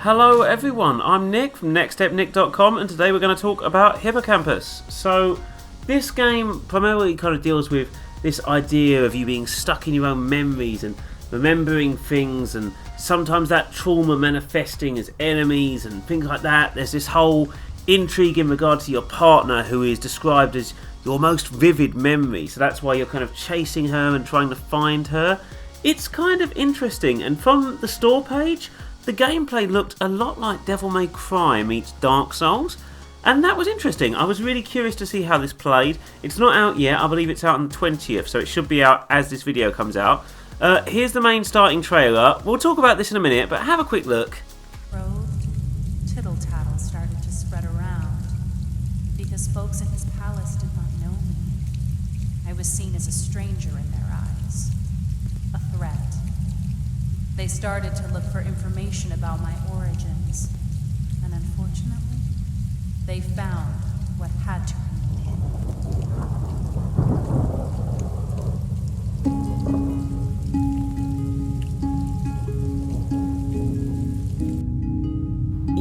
Hello everyone, I'm Nick from nextstepnick.com and today we're going to talk about Hippocampus. So this game primarily kind of deals with this idea of you being stuck in your own memories and remembering things, and sometimes that trauma manifesting as enemies and things like that. There's this whole intrigue in regard to your partner, who is described as your most vivid memory, so that's why you're kind of chasing her and trying to find her. It's kind of interesting, and from the store page the gameplay looked a lot like Devil May Cry meets Dark Souls, and that was interesting. I was really curious to see how this played. It's not out yet, I believe it's out on the 20th, so it should be out as this video comes out. Here's the main starting trailer. We'll talk about this in a minute, but have a quick look. Tittle-tattle started to spread around because folks in his palace did not know me. I was seen as a stranger in their eyes, a threat. They started to look for information about my origins, and unfortunately, they found what had to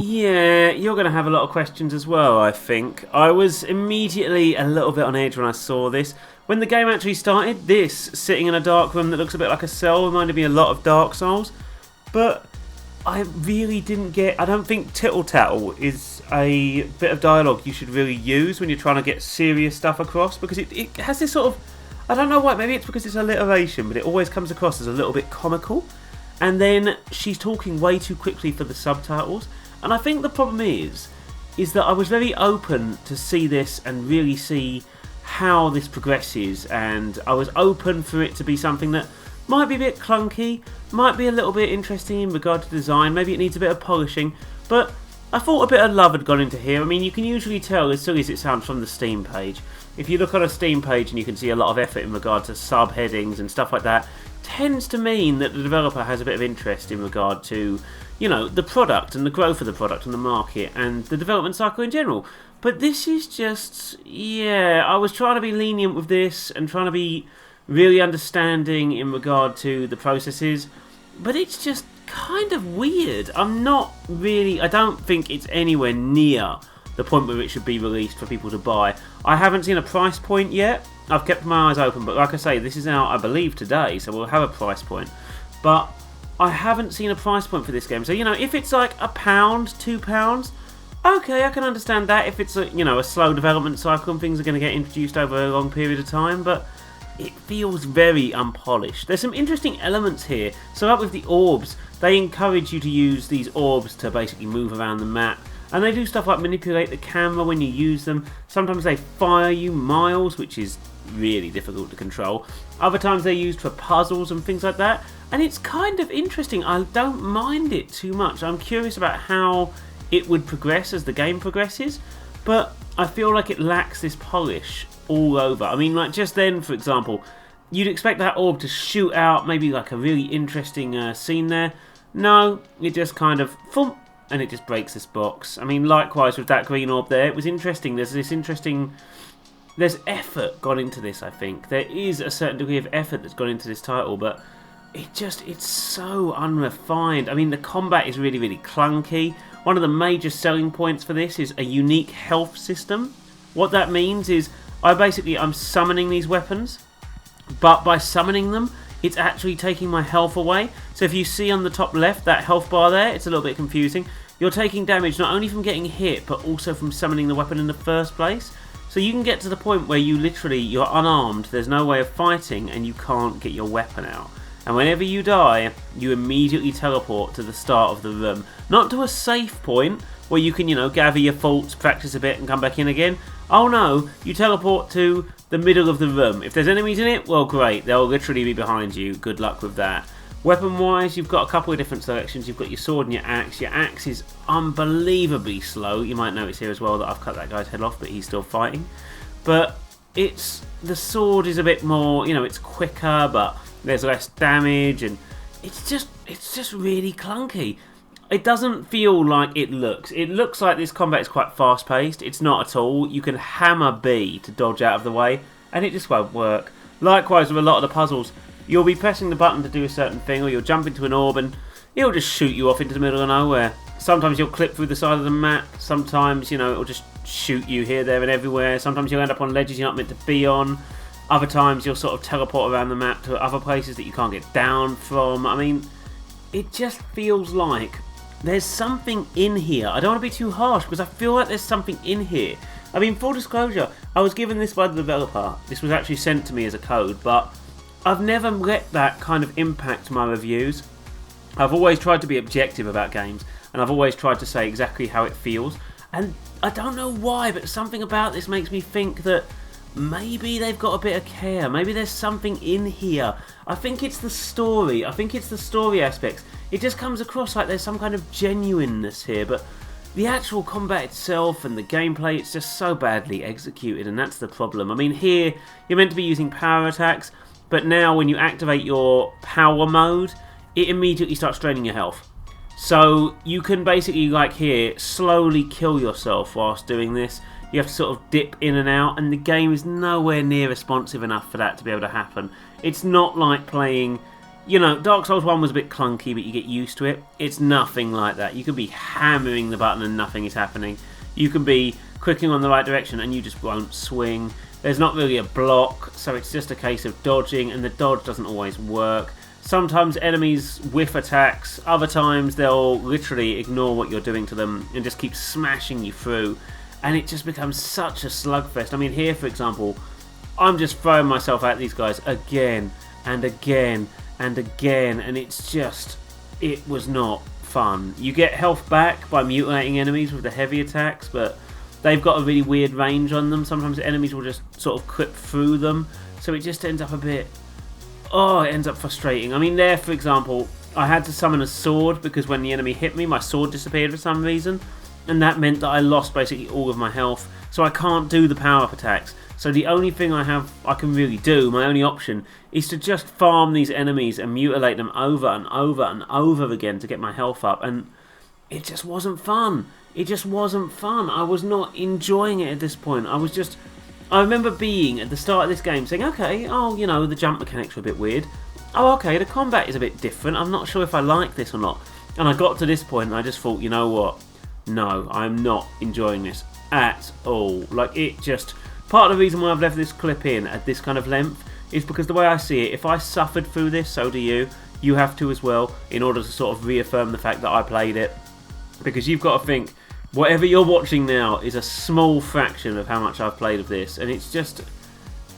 Yeah, you're going to have a lot of questions as well, I think. I was immediately a little bit on edge when I saw this. When the game actually started, this, sitting in a dark room that looks a bit like a cell, reminded me a lot of Dark Souls. But I really didn't get... I don't think tittle-tattle is a bit of dialogue you should really use when you're trying to get serious stuff across, because it has this sort of... I don't know why, maybe it's because it's alliteration, but it always comes across as a little bit comical. And then she's talking way too quickly for the subtitles. And I think the problem is that I was very open to see this and really see how this progresses, and I was open for it to be something that might be a bit clunky, might be a little bit interesting in regard to design, maybe it needs a bit of polishing, but I thought a bit of love had gone into here. I mean, you can usually tell, as silly as it sounds, from the Steam page. If you look on a Steam page and you can see a lot of effort in regard to subheadings and stuff like that, tends to mean that the developer has a bit of interest in regard to, you know, the product and the growth of the product and the market and the development cycle in general. But this is just, yeah, I was trying to be lenient with this and trying to be really understanding in regard to the processes, but it's just kind of weird. I don't think it's anywhere near the point where it should be released for people to buy. I haven't seen a price point yet. I've kept my eyes open, but like I say, this is out, I believe, today, so we'll have a price point. But I haven't seen a price point for this game, so, you know, if it's like £1, £2, okay, I can understand that if it's a slow development cycle and things are going to get introduced over a long period of time, but it feels very unpolished. There's some interesting elements here. So like with the orbs, they encourage you to use these orbs to basically move around the map, and they do stuff like manipulate the camera when you use them. Sometimes they fire you miles, which is really difficult to control. Other times they're used for puzzles and things like that, and it's kind of interesting. I don't mind it too much. I'm curious about how it would progress as the game progresses, but I feel like it lacks this polish all over. I mean, like just then, for example, you'd expect that orb to shoot out maybe like a really interesting scene there. No, it just kind of thump, and it just breaks this box. I mean, likewise with that green orb there, it was interesting. There's effort gone into this, I think. There is a certain degree of effort that's gone into this title, but it's so unrefined. I mean, the combat is really, really clunky. One of the major selling points for this is a unique health system. What that means is I'm summoning these weapons, but by summoning them, it's actually taking my health away. So if you see on the top left, that health bar there, it's a little bit confusing. You're taking damage not only from getting hit, but also from summoning the weapon in the first place. So you can get to the point where you're unarmed, there's no way of fighting, and you can't get your weapon out. And whenever you die, you immediately teleport to the start of the room. Not to a safe point where you can, gather your thoughts, practice a bit, and come back in again. Oh no, you teleport to the middle of the room. If there's enemies in it, well great, they'll literally be behind you. Good luck with that. Weapon-wise, you've got a couple of different selections. You've got your sword and your axe. Your axe is unbelievably slow. You might notice here as well that I've cut that guy's head off, but he's still fighting. But the sword is a bit more, it's quicker, but there's less damage, and it's just really clunky. It doesn't feel like it looks. It looks like this combat is quite fast-paced. It's not at all. You can hammer B to dodge out of the way, and it just won't work. Likewise with a lot of the puzzles, you'll be pressing the button to do a certain thing, or you'll jump into an orb, and it'll just shoot you off into the middle of nowhere. Sometimes you'll clip through the side of the map. Sometimes, it'll just shoot you here, there, and everywhere. Sometimes you'll end up on ledges you're not meant to be on. Other times you'll sort of teleport around the map to other places that you can't get down from. I mean, it just feels like there's something in here. I don't want to be too harsh because I feel like there's something in here. I mean, full disclosure, I was given this by the developer. This was actually sent to me as a code, but I've never let that kind of impact my reviews. I've always tried to be objective about games, and I've always tried to say exactly how it feels. And I don't know why, but something about this makes me think that maybe they've got a bit of care. Maybe there's something in here. I think it's the story. I think it's the story aspects. It just comes across like there's some kind of genuineness here, but the actual combat itself and the gameplay, it's just so badly executed, and that's the problem. I mean, here, you're meant to be using power attacks, but now when you activate your power mode, it immediately starts draining your health. So you can basically, like here, slowly kill yourself whilst doing this. You have to sort of dip in and out, and the game is nowhere near responsive enough for that to be able to happen. It's not like playing, Dark Souls 1 was a bit clunky, but you get used to it. It's nothing like that. You can be hammering the button and nothing is happening. You can be clicking on the right direction and you just won't swing. There's not really a block, so it's just a case of dodging, and the dodge doesn't always work. Sometimes enemies whiff attacks, other times they'll literally ignore what you're doing to them and just keep smashing you through. And it just becomes such a slugfest. I mean, here, for example, I'm just throwing myself at these guys again and again and again, and it was not fun. You get health back by mutilating enemies with the heavy attacks, but they've got a really weird range on them. Sometimes enemies will just sort of clip through them, so it just ends up it ends up frustrating. I mean, there, for example, I had to summon a sword because when the enemy hit me, my sword disappeared for some reason. And that meant that I lost basically all of my health, so I can't do the power-up attacks. So the only thing I can really do, my only option, is to just farm these enemies and mutilate them over and over and over again to get my health up, and it just wasn't fun. It just wasn't fun. I was not enjoying it at this point. I remember being, at the start of this game, saying, okay, the jump mechanics are a bit weird. Oh, okay, the combat is a bit different. I'm not sure if I like this or not. And I got to this point and I just thought, you know what? No, I'm not enjoying this at all. Like, part of the reason why I've left this clip in at this kind of length is because the way I see it, if I suffered through this, so do you. You have to as well, in order to sort of reaffirm the fact that I played it. Because you've got to think, whatever you're watching now is a small fraction of how much I've played of this, and it's just,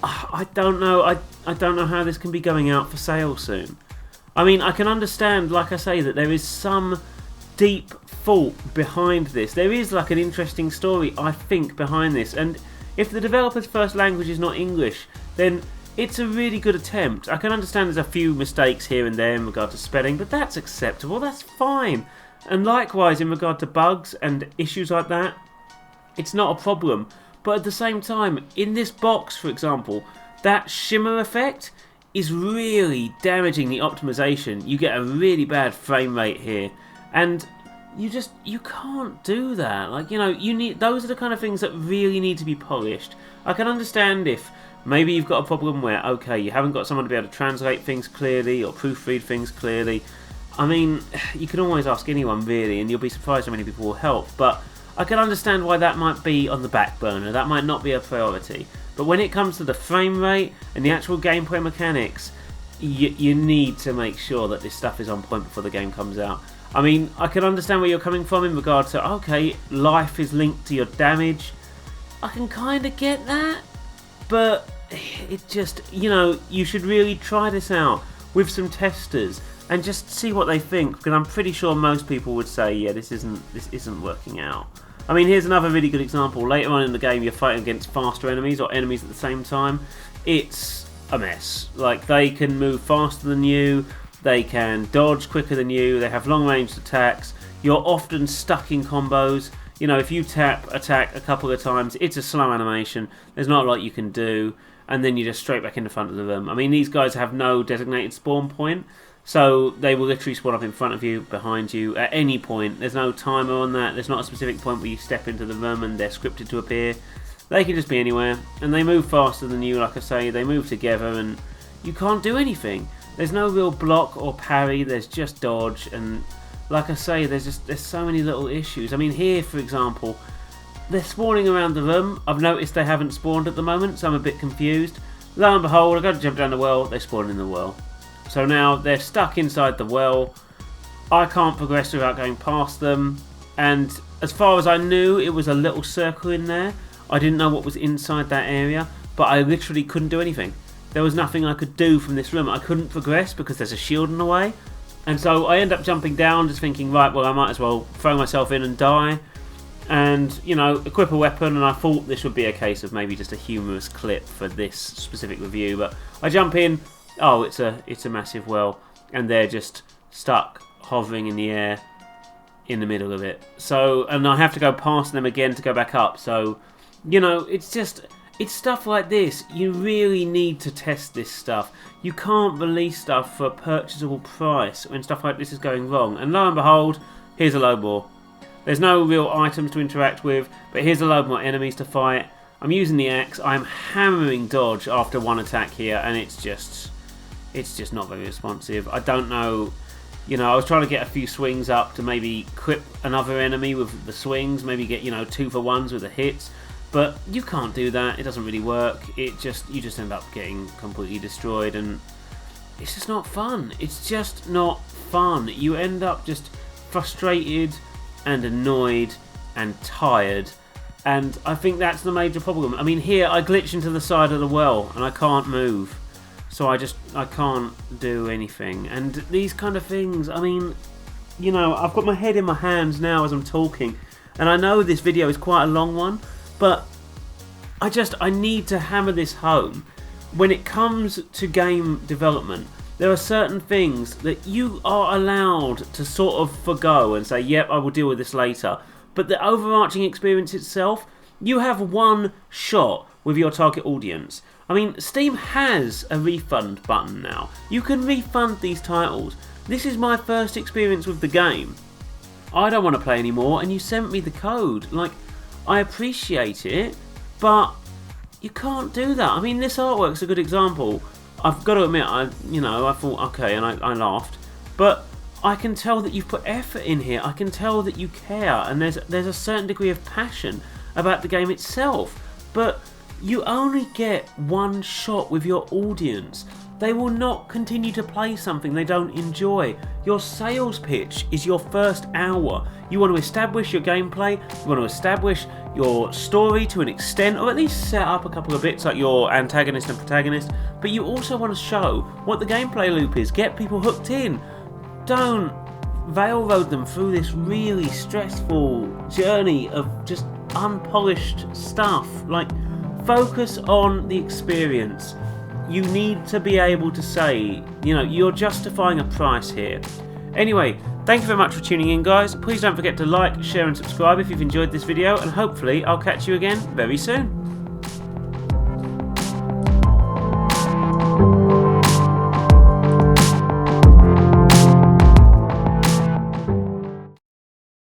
I don't know. I don't know how this can be going out for sale soon. I mean, I can understand, like I say, that there is some deep thought behind this. There is like an interesting story, I think, behind this, and if the developer's first language is not English, then it's a really good attempt. I can understand there's a few mistakes here and there in regard to spelling, but that's acceptable, that's fine. And likewise in regard to bugs and issues like that, it's not a problem. But at the same time, in this box, for example, that shimmer effect is really damaging the optimization. You get a really bad frame rate here, and you can't do that. Like, those are the kind of things that really need to be polished. I can understand if maybe you've got a problem where, okay, you haven't got someone to be able to translate things clearly or proofread things clearly. I mean, you can always ask anyone really, and you'll be surprised how many people will help, but I can understand why that might be on the back burner. That might not be a priority. But when it comes to the frame rate and the actual gameplay mechanics, you need to make sure that this stuff is on point before the game comes out. I mean, I can understand where you're coming from in regard to, okay, life is linked to your damage. I can kind of get that, but it just, you should really try this out with some testers and just see what they think, because I'm pretty sure most people would say, yeah, this isn't working out. I mean, here's another really good example. Later on in the game, you're fighting against faster enemies or enemies at the same time. It's a mess. Like, they can move faster than you, they can dodge quicker than you, they have long range attacks, you're often stuck in combos. If you tap attack a couple of times, it's a slow animation, there's not a lot you can do, and then you're just straight back in the front of the room. I mean, these guys have no designated spawn point, so they will literally spawn up in front of you, behind you, at any point. There's no timer on that, there's not a specific point where you step into the room and they're scripted to appear. They can just be anywhere, and they move faster than you, like I say, they move together, and you can't do anything. there's no real block or parry, there's just dodge, and like I say, there's so many little issues. I mean, here for example, they're spawning around the room. I've noticed they haven't spawned at the moment, so I'm a bit confused. Lo and behold, I go to jump down the well, they spawn in the well. So now they're stuck inside the well. I can't progress without going past them, and as far as I knew, it was a little circle in there. I didn't know what was inside that area, but I literally couldn't do anything. There was nothing I could do from this room. I couldn't progress because there's a shield in the way. And so I end up jumping down, just thinking, right, well, I might as well throw myself in and die. And, you know, equip a weapon, and I thought this would be a case of maybe just a humorous clip for this specific review. But I jump in, oh, it's a massive well, and they're just stuck, hovering in the air, in the middle of it. So, and I have to go past them again to go back up. So, you know, it's stuff like this. You really need to test this stuff. You can't release stuff for a purchasable price when stuff like this is going wrong. And lo and behold, here's a load more. There's no real items to interact with, but here's a load more enemies to fight. I'm using the axe. I'm hammering dodge after one attack here, and it's just not very responsive. I don't know. You know, I was trying to get a few swings up to maybe equip another enemy with the swings, maybe get, you know, 2-for-1s with the hits. But you can't do that. It doesn't really work. You just end up getting completely destroyed, and it's just not fun. It's just not fun. You end up just frustrated and annoyed and tired, and I think that's the major problem. I mean, here I glitch into the side of the well and I can't move, so I can't do anything. And these kind of things, I mean, you know, I've got my head in my hands now as I'm talking, and I know this video is quite a long one, but I need to hammer this home. When it comes to game development, there are certain things that you are allowed to sort of forgo and say, yep, I will deal with this later. But the overarching experience itself, you have one shot with your target audience. I mean, Steam has a refund button now. You can refund these titles. This is my first experience with the game. I don't want to play anymore, and you sent me the code. Like, I appreciate it, but you can't do that. I mean, this artwork's a good example. I've got to admit, I thought, okay, and I laughed. But I can tell that you've put effort in here. I can tell that you care, and there's a certain degree of passion about the game itself. But you only get one shot with your audience. They will not continue to play something they don't enjoy. Your sales pitch is your first hour. You want to establish your gameplay, you want to establish your story to an extent, or at least set up a couple of bits like your antagonist and protagonist, but you also want to show what the gameplay loop is, get people hooked in. Don't railroad them through this really stressful journey of just unpolished stuff. Like, focus on the experience. You need to be able to say, you know, you're justifying a price here. Anyway, thank you very much for tuning in, guys. Please don't forget to like, share and subscribe if you've enjoyed this video, and hopefully I'll catch you again very soon.